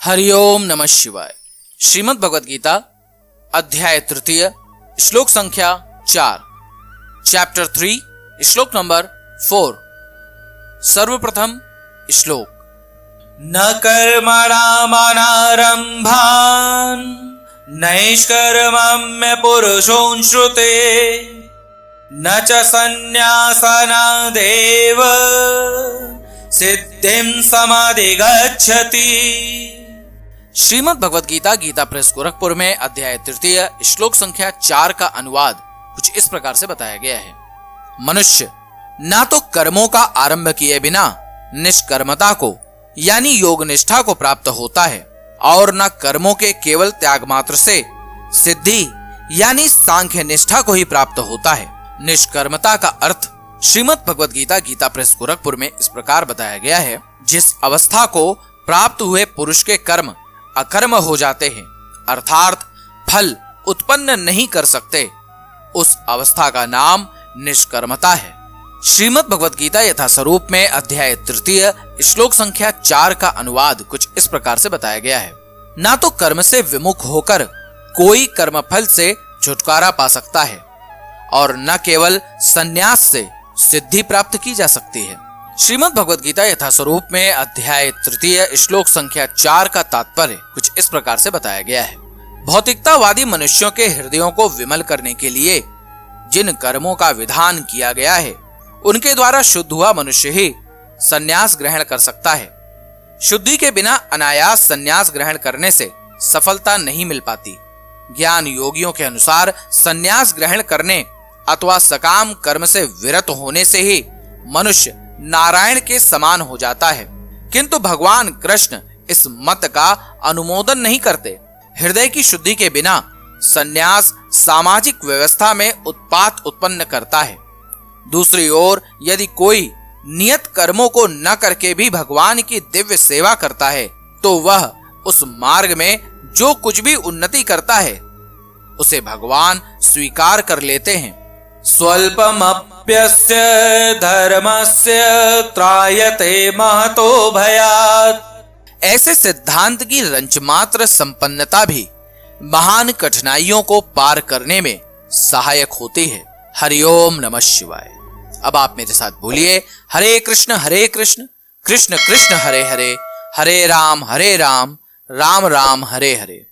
हरिओम नमः शिवाय। श्रीमद् भगवद गीता अध्याय 3 श्लोक संख्या 4 चैप्टर 3 श्लोक नंबर 4। सर्वप्रथम श्लोक। न कर्मणामनारम्भान् नैष्कर्म्य पुरुषोऽश्नुते न च सन्न्यासनादेव सिद्धिं समाधिगच्छति। श्रीमद् भगवद गीता गीता प्रेस गोरखपुर में अध्याय 3 श्लोक संख्या 4 का अनुवाद कुछ इस प्रकार से बताया गया है। मनुष्य ना तो कर्मों का आरंभ किए बिना निष्कर्मता को यानी योग निष्ठा को प्राप्त होता है और न कर्मों के केवल त्याग मात्र से सिद्धि यानी सांख्य निष्ठा को ही प्राप्त होता है। निष्कर्मता का अर्थ श्रीमद् भगवद गीता गीता प्रेस गोरखपुर में इस प्रकार बताया गया है, जिस अवस्था को प्राप्त हुए पुरुष के कर्म अकर्म हो जाते हैं अर्थात फल उत्पन्न नहीं कर सकते, उस अवस्था का नाम निष्कर्मता है। श्रीमद् भगवद गीता यथा स्वरूप में अध्याय 3 श्लोक संख्या 4 का अनुवाद कुछ इस प्रकार से बताया गया है। ना तो कर्म से विमुख होकर कोई कर्म फल से छुटकारा पा सकता है और न केवल संन्यास से सिद्धि प्राप्त की जा सकती है। श्रीमद् भगवद गीता यथा स्वरूप में अध्याय 3 श्लोक संख्या 4 का तात्पर्य कुछ इस प्रकार से बताया गया है। भौतिकतावादी मनुष्यों के हृदयों को विमल करने के लिए जिन कर्मों का विधान किया गया है उनके द्वारा शुद्ध हुआ मनुष्य ही संन्यास ग्रहण कर सकता है। शुद्धि के बिना अनायास संन्यास ग्रहण करने से सफलता नहीं मिल पाती। ज्ञान योगियों के अनुसार संन्यास ग्रहण करने अथवा सकाम कर्म से विरत होने से ही मनुष्य नारायण के समान हो जाता है, किंतु भगवान कृष्ण इस मत का अनुमोदन नहीं करते। हृदय की शुद्धि के बिना संन्यास सामाजिक व्यवस्था में उत्पात उत्पन्न करता है। दूसरी ओर यदि कोई नियत कर्मों को न करके भी भगवान की दिव्य सेवा करता है तो वह उस मार्ग में जो कुछ भी उन्नति करता है उसे भगवान स्वीकार कर लेते हैं। स्वल्पमप्यस्य धर्मस्य त्रायते महतो भयात्। ऐसे सिद्धांत की रंचमात्र संपन्नता भी महान कठिनाइयों को पार करने में सहायक होती है। हरिओम नमः शिवाय। अब आप मेरे साथ बोलिए, हरे कृष्ण कृष्ण कृष्ण हरे हरे, हरे राम राम राम हरे हरे।